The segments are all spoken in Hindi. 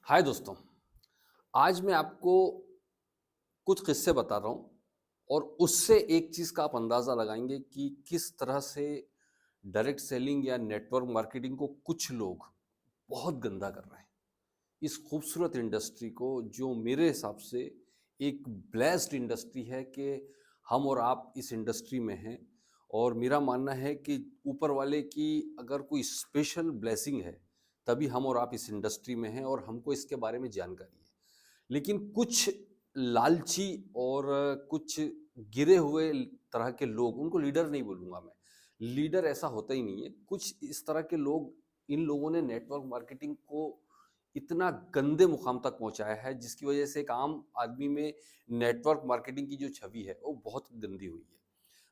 हाय दोस्तों। आज मैं आपको कुछ किस्से बता रहा हूँ और उससे एक चीज़ का आप अंदाज़ा लगाएंगे कि किस तरह से डायरेक्ट सेलिंग या नेटवर्क मार्केटिंग को कुछ लोग बहुत गंदा कर रहे हैं। इस खूबसूरत इंडस्ट्री को, जो मेरे हिसाब से एक ब्लेस्ड इंडस्ट्री है कि हम और आप इस इंडस्ट्री में हैं। और मेरा मानना है कि ऊपर वाले की अगर कोई स्पेशल ब्लेसिंग है, तभी हम और आप इस इंडस्ट्री में हैं और हमको इसके बारे में जानकारी है। लेकिन कुछ लालची और कुछ गिरे हुए तरह के लोग, उनको लीडर नहीं बोलूँगा मैं, लीडर ऐसा होता ही नहीं है। कुछ इस तरह के लोग, इन लोगों ने नेटवर्क मार्केटिंग को इतना गंदे मुकाम तक पहुँचाया है, जिसकी वजह से एक आम आदमी में नेटवर्क मार्केटिंग की जो छवि है, वो बहुत गंदी हुई है।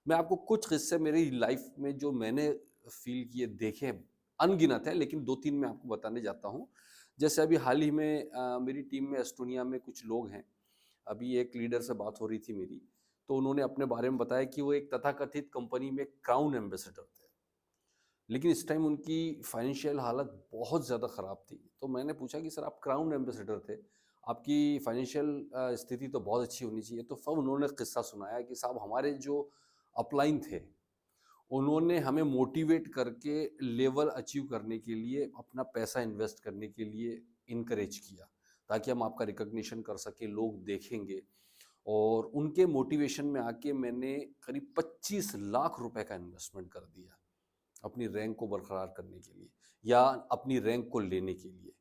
मैं आपको कुछ किस्से मेरी लाइफ में जो मैंने फ़ील किए, देखे हैं, अनगिनत हैं, लेकिन 2-3 मैं आपको बताने जाता हूँ। जैसे अभी हाल ही में मेरी टीम में एस्टोनिया में कुछ लोग हैं। अभी एक लीडर से बात हो रही थी मेरी, तो उन्होंने अपने बारे में बताया कि वो एक तथाकथित कंपनी में क्राउन एम्बेसडर थे। लेकिन इस टाइम उनकी फाइनेंशियल हालत बहुत ज़्यादा ख़राब थी। तो मैंने पूछा कि सर, आप क्राउन एम्बेसडर थे, आपकी फाइनेंशियल स्थिति तो बहुत अच्छी होनी चाहिए। तो फिर उन्होंने किस्सा सुनाया कि साहब, हमारे जो अपलाइन थे, उन्होंने हमें मोटिवेट करके लेवल अचीव करने के लिए, अपना पैसा इन्वेस्ट करने के लिए इनकरेज किया, ताकि हम आपका रिकॉग्निशन कर सकें, लोग देखेंगे। और उनके मोटिवेशन में आके मैंने करीब 25 लाख रुपए का इन्वेस्टमेंट कर दिया, अपनी रैंक को बरकरार करने के लिए या अपनी रैंक को लेने के लिए।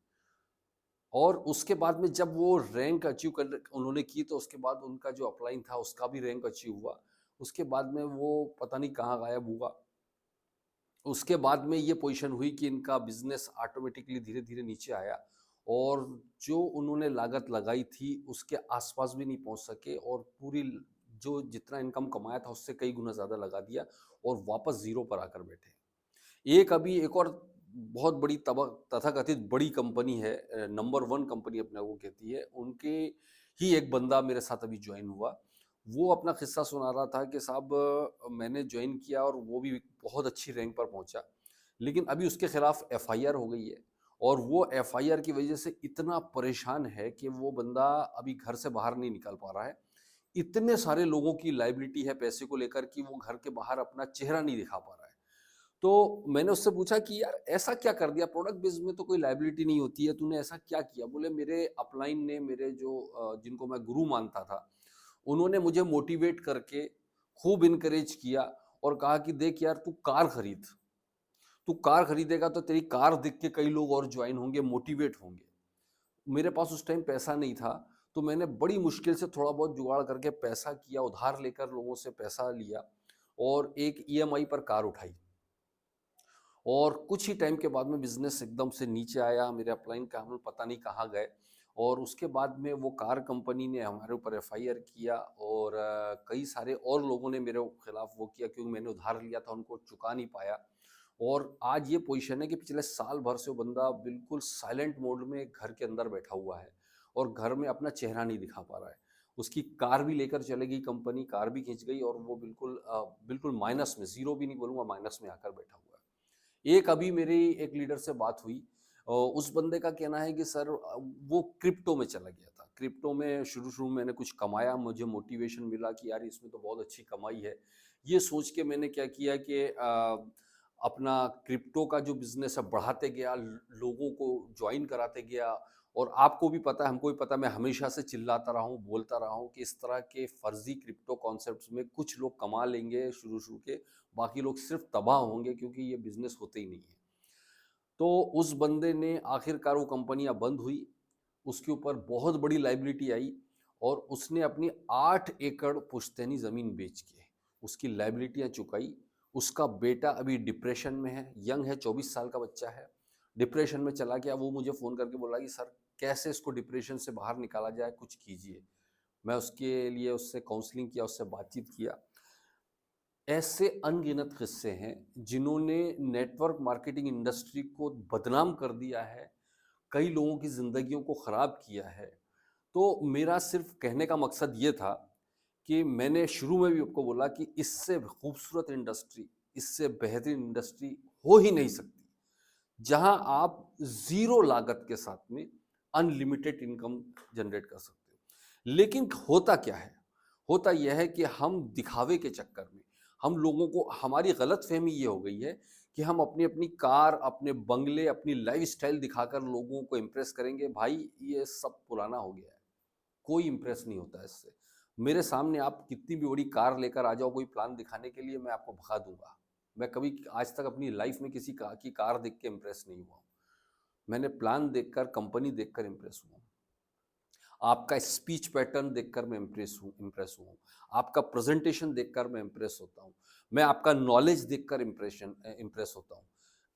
और उसके बाद में जब वो रैंक अचीव कर उन्होंने की, तो उसके बाद उनका जो अपलाइन था, उसका भी रैंक अचीव हुआ। उसके बाद में वो पता नहीं कहाँ गायब हुआ। उसके बाद में ये पोजीशन हुई कि इनका बिज़नेस ऑटोमेटिकली धीरे-धीरे नीचे आया और जो उन्होंने लागत लगाई थी, उसके आस-पास भी नहीं पहुँच सके और पूरी ल जो जितना इनकम कमाया था, उससे कई गुना ज़्यादा लगा दिया और वापस ज़ीरो पर आकर बैठे। एक और बहुत बड़ी तथाकथित बड़ी कंपनी है, नंबर 1 कंपनी अपने को कहती है, उनके ही एक बंदा मेरे साथ अभी जॉइन हुआ। वो अपना किस्सा सुना रहा था कि साहब, मैंने जॉइन किया और वो भी बहुत अच्छी रैंक पर पहुँचा। लेकिन अभी उसके खिलाफ एफआईआर हो गई है और वो एफआईआर की वजह से इतना परेशान है कि वो बंदा अभी घर से बाहर नहीं निकल पा रहा है। इतने सारे लोगों की लायबिलिटी है पैसे को लेकर कि वो घर के बाहर अपना चेहरा नहीं दिखा पा रहा है। तो मैंने उससे पूछा कि यार, ऐसा क्या कर दिया? प्रोडक्ट बेस्ड में तो कोई लायबिलिटी नहीं होती है, तूने ऐसा क्या किया? बोले, मेरे अपलाइन ने, मेरे जो जिनको मैं गुरु मानता था, उन्होंने मुझे मोटिवेट करके खूब इनकरेज किया और कहा कि देख यार, तू कार खरीद। तू कार खरीदेगा तो तेरी कार देख के कई लोग और ज्वाइन होंगे, मोटिवेट होंगे। मेरे पास उस टाइम पैसा नहीं था, तो मैंने बड़ी मुश्किल से थोड़ा बहुत जुगाड़ करके पैसा किया, उधार लेकर लोगों से पैसा लिया और एक ईएमआई पर कार उठाई। और कुछ ही टाइम के बाद में बिज़नेस एकदम से नीचे आया, मेरे अपलाइन का हम पता नहीं कहाँ गए। और उसके बाद में वो कार कंपनी ने हमारे ऊपर एफआईआर किया और कई सारे और लोगों ने मेरे खिलाफ वो किया, क्योंकि मैंने उधार लिया था, उनको चुका नहीं पाया। और आज ये पोजीशन है कि पिछले साल भर से वो बंदा बिल्कुल साइलेंट मोड में घर के अंदर बैठा हुआ है और घर में अपना चेहरा नहीं दिखा पा रहा है। उसकी कार भी लेकर चले गई कंपनी, कार भी खींच गई और वो बिल्कुल माइनस में, ज़ीरो भी नहीं बोलूँगा, माइनस में आकर बैठा हुआ है। एक अभी मेरी एक लीडर से बात हुई। उस बंदे का कहना है कि सर, वो क्रिप्टो में चला गया था। क्रिप्टो में शुरू-शुरू में मैंने कुछ कमाया, मुझे मोटिवेशन मिला कि यार, इसमें तो बहुत अच्छी कमाई है। ये सोच के मैंने क्या किया कि अपना क्रिप्टो का जो बिज़नेस है बढ़ाते गया, लोगों को जॉइन कराते गया। और आपको भी पता है, हमको भी पता है, मैं हमेशा से चिल्लाता रहा हूँ, बोलता रहा हूँ कि इस तरह के फर्जी क्रिप्टो कॉन्सेप्ट्स में कुछ लोग कमा लेंगे शुरू-शुरू के, बाकी लोग सिर्फ तबाह होंगे, क्योंकि ये बिज़नेस होते ही नहीं है। तो उस बंदे ने आखिरकार, वो कंपनियाँ बंद हुई, उसके ऊपर बहुत बड़ी लायबिलिटी आई और उसने अपनी 8 एकड़ पुश्तैनी ज़मीन बेच के उसकी लायबिलिटियाँ चुकाई। उसका बेटा अभी डिप्रेशन में है, यंग है, 24 साल का बच्चा है, डिप्रेशन में चला गया। वो मुझे फ़ोन करके बोला कि सर, कैसे इसको डिप्रेशन से बाहर निकाला जाए, कुछ कीजिए। मैं उसके लिए उससे काउंसलिंग किया, उससे बातचीत किया। ऐसे अनगिनत किस्से हैं जिन्होंने नेटवर्क मार्केटिंग इंडस्ट्री को बदनाम कर दिया है, कई लोगों की ज़िंदगियों को ख़राब किया है। तो मेरा सिर्फ़ कहने का मकसद ये था कि मैंने शुरू में भी आपको बोला कि इससे खूबसूरत इंडस्ट्री, इससे बेहतरीन इंडस्ट्री हो ही नहीं सकती, जहाँ आप ज़ीरो लागत के साथ में अनलिमिटेड इनकम जनरेट कर सकते हो। लेकिन होता क्या है, होता यह है कि हम दिखावे के चक्कर में हम लोगों को, हमारी गलतफहमी ये हो गई है कि हम अपनी अपनी कार, अपने बंगले, अपनी लाइफस्टाइल दिखाकर लोगों को इम्प्रेस करेंगे। भाई ये सब पुराना हो गया है, कोई इम्प्रेस नहीं होता है इससे। मेरे सामने आप कितनी भी बड़ी कार लेकर आ जाओ कोई प्लान दिखाने के लिए, मैं आपको भगा दूंगा। मैं कभी आज तक अपनी लाइफ में किसी की कार देख के इम्प्रेस नहीं हुआ हूं। मैंने प्लान देखकर, कंपनी देखकर इम्प्रेस हुआ हूं। आपका स्पीच पैटर्न देखकर मैं इम्प्रेस हुआ हूं। आपका प्रेजेंटेशन देखकर मैं इम्प्रेस होता हूं। मैं आपका नॉलेज देखकर इम्प्रेस होता हूं।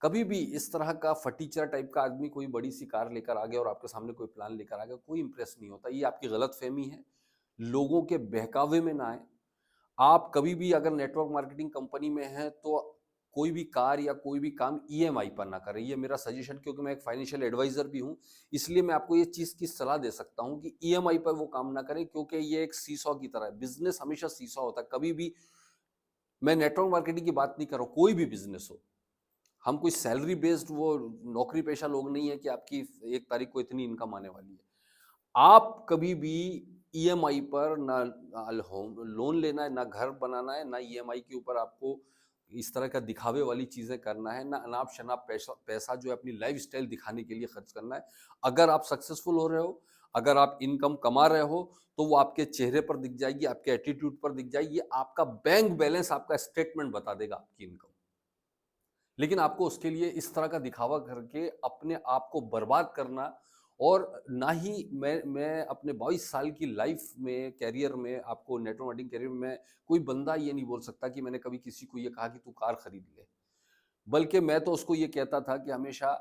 कभी भी इस तरह का फटीचर टाइप का आदमी कोई बड़ी सी कार लेकर आ गया और आपके सामने कोई प्लान लेकर आ गया, कोई इम्प्रेस नहीं होता। ये आपकी गलतफहमी है, लोगों के बहकावे में ना आए। आप कभी भी अगर नेटवर्क मार्केटिंग कंपनी में हैं तो कोई भी कार या कोई भी काम ईएमआई पर ना करें, ये मेरा सजेशन, क्योंकि मैं एक फाइनेंशियल एडवाइजर भी हूं, इसलिए मैं आपको ये चीज की सलाह दे सकता हूं कि ईएमआई पर वो काम ना करें, क्योंकि ये एक सीसॉ की तरह है। बिजनेस हमेशा सीसॉ होता है। कभी भी, मैं नेटवर्क मार्केटिंग की बात नहीं कर रहा हूं, कोई भी बिजनेस हो, हम कोई सैलरी बेस्ड वो नौकरी पेशा लोग नहीं है कि आपकी 1 तारीख को इतनी इनकम आने वाली है। आप कभी भी ईएमआई पर ना होम लोन लेना है, ना घर बनाना है, ना ईएमआई के ऊपर आपको इस तरह का दिखावे वाली चीजें करना है, ना अनाप शनाप पैसा जो है अपनी लाइफस्टाइल दिखाने के लिए खर्च करना है। अगर आप सक्सेसफुल हो रहे हो, अगर आप इनकम कमा रहे हो, तो वो आपके चेहरे पर दिख जाएगी, आपके एटीट्यूड पर दिख जाएगी। आपका बैंक बैलेंस, आपका स्टेटमेंट बता देगा आपकी इनकम। लेकिन आपको उसके लिए इस तरह का दिखावा करके अपने आप को बर्बाद करना, और ना ही मैं अपने 22 साल की लाइफ में, कैरियर में, आपको नेटवर्क मार्केटिंग कैरियर में कोई बंदा ये नहीं बोल सकता कि मैंने कभी किसी को ये कहा कि तू कार खरीद ले। बल्कि मैं तो उसको ये कहता था कि हमेशा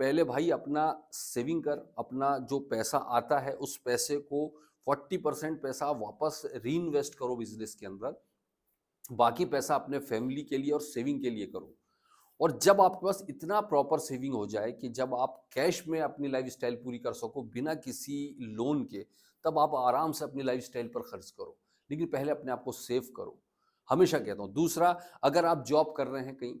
पहले भाई अपना सेविंग कर, अपना जो पैसा आता है उस पैसे को 40% पैसा वापस री इन्वेस्ट करो बिजनेस के अंदर, बाकी पैसा अपने फैमिली के लिए और सेविंग के लिए करो। और जब आपके पास इतना प्रॉपर सेविंग हो जाए कि जब आप कैश में अपनी लाइफस्टाइल पूरी कर सको बिना किसी लोन के, तब आप आराम से अपनी लाइफस्टाइल पर खर्च करो। लेकिन पहले अपने आप को सेव करो, हमेशा कहता हूँ। दूसरा, अगर आप जॉब कर रहे हैं कहीं,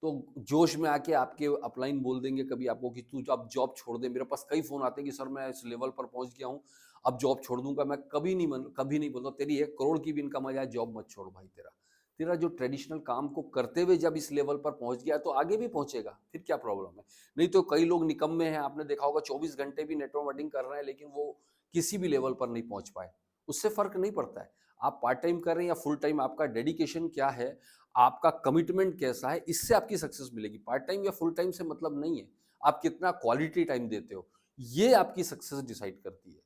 तो जोश में आके आपके अपलाइन बोल देंगे कभी आपको कि तू अब जॉब छोड़ दे। मेरे पास कई फोन आते हैं कि सर मैं इस लेवल पर पहुंच गया हूँ, अब जॉब छोड़ दूंगा। मैं कभी नहीं बोलता तेरी 1 करोड़ की भी इनकम आ जाए जॉब मत छोड़ भाई। तेरा तेरा जो ट्रेडिशनल काम को करते हुए जब इस लेवल पर पहुंच गया तो आगे भी पहुंचेगा, फिर क्या प्रॉब्लम है। नहीं तो कई लोग निकम्मे हैं, आपने देखा होगा 24 घंटे भी नेटवर्क मार्केटिंग कर रहे हैं लेकिन वो किसी भी लेवल पर नहीं पहुंच पाए। उससे फर्क नहीं पड़ता है आप पार्ट टाइम कर रहे हैं या फुल टाइम, आपका डेडिकेशन क्या है, आपका कमिटमेंट कैसा है, इससे आपकी सक्सेस मिलेगी। पार्ट टाइम या फुल टाइम से मतलब नहीं है, आप कितना क्वालिटी टाइम देते हो, ये आपकी सक्सेस डिसाइड करती है।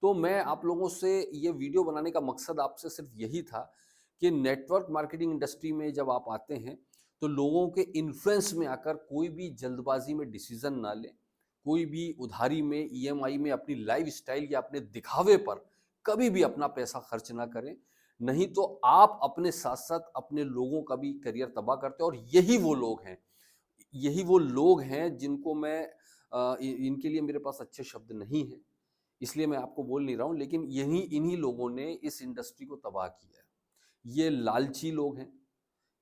तो मैं आप लोगों से ये वीडियो बनाने का मकसद आपसे सिर्फ यही था कि नेटवर्क मार्केटिंग इंडस्ट्री में जब आप आते हैं तो लोगों के इन्फ्लुएंस में आकर कोई भी जल्दबाजी में डिसीजन ना लें, कोई भी उधारी में, ईएमआई में अपनी लाइफस्टाइल या अपने दिखावे पर कभी भी अपना पैसा खर्च ना करें। नहीं तो आप अपने साथ साथ अपने लोगों का भी करियर तबाह करते हैं। और यही वो लोग हैं जिनको मैं इनके लिए मेरे पास अच्छे शब्द नहीं है, इसलिए मैं आपको बोल नहीं रहा हूं, लेकिन यही इन्हीं लोगों ने इस इंडस्ट्री को तबाह किया है। ये लालची लोग हैं,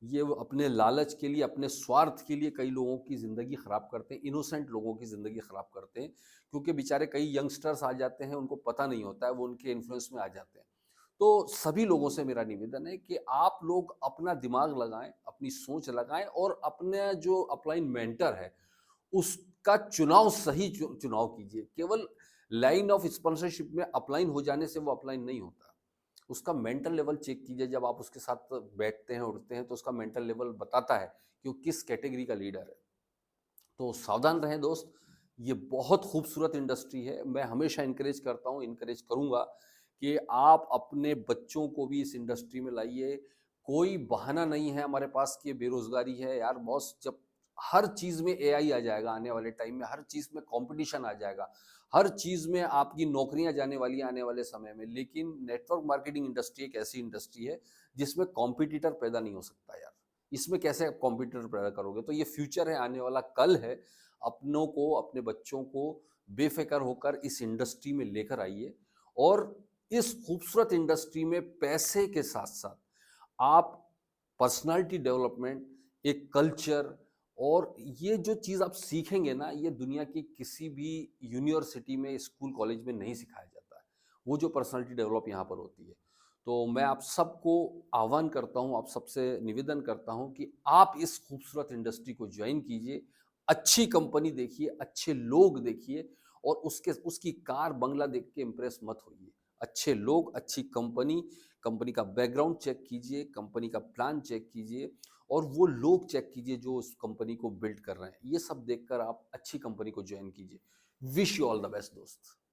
ये वो अपने लालच के लिए, अपने स्वार्थ के लिए कई लोगों की ज़िंदगी ख़राब करते हैं, इनोसेंट लोगों की ज़िंदगी ख़राब करते हैं। क्योंकि बेचारे कई यंगस्टर्स आ जाते हैं, उनको पता नहीं होता है, वो उनके इन्फ्लुएंस में आ जाते हैं। तो सभी लोगों से मेरा निवेदन है कि आप लोग अपना दिमाग लगाएं, अपनी सोच लगाएं और अपने जो अपलाइन मेंटर है उसका चुनाव सही चुनाव कीजिए। केवल लाइन ऑफ स्पॉन्सरशिप में अपलाइन हो जाने से वो अपलाइन नहीं होता। उसका मेंटल लेवल चेक कीजिए। जब आप उसके साथ बैठते हैं, उठते हैं, तो उसका मेंटल लेवल बताता है कि वो किस कैटेगरी का लीडर है। तो सावधान रहें दोस्त, ये बहुत खूबसूरत इंडस्ट्री है। मैं हमेशा इनकरेज करता हूँ, इनकरेज करूँगा कि आप अपने बच्चों को भी इस इंडस्ट्री में लाइए। कोई बहाना नहीं है हमारे पास कि बेरोजगारी है। यार बॉस, जब हर चीज़ में एआई आ जाएगा आने वाले टाइम में, हर चीज़ में कंपटीशन आ जाएगा, हर चीज़ में आपकी नौकरियां जाने वाली हैं आने वाले समय में। लेकिन नेटवर्क मार्केटिंग इंडस्ट्री एक ऐसी इंडस्ट्री है जिसमें कॉम्पिटिटर पैदा नहीं हो सकता यार। इसमें कैसे आप कॉम्पिटिटर पैदा करोगे? तो ये फ्यूचर है, आने वाला कल है। अपनों को, अपने बच्चों को बेफिक्र होकर इस इंडस्ट्री में लेकर आइए। और इस खूबसूरत इंडस्ट्री में पैसे के साथ साथ आप पर्सनालिटी डेवलपमेंट, एक कल्चर और ये जो चीज़ आप सीखेंगे ना, ये दुनिया की किसी भी यूनिवर्सिटी में, स्कूल, कॉलेज में नहीं सिखाया जाता है। वो जो पर्सनैलिटी डेवलप यहाँ पर होती है। तो मैं आप सबको आह्वान करता हूँ, आप सबसे निवेदन करता हूँ कि आप इस खूबसूरत इंडस्ट्री को जॉइन कीजिए, अच्छी कंपनी देखिए, अच्छे लोग देखिए और उसकी कार, बंगला देख के इम्प्रेस मत होइए। अच्छे लोग, अच्छी कंपनी, कंपनी का बैकग्राउंड चेक कीजिए, कंपनी का प्लान चेक कीजिए और वो लोग चेक कीजिए जो उस कंपनी को बिल्ड कर रहे हैं। ये सब देखकर आप अच्छी कंपनी को जॉइन कीजिए। Wish you all the best दोस्त।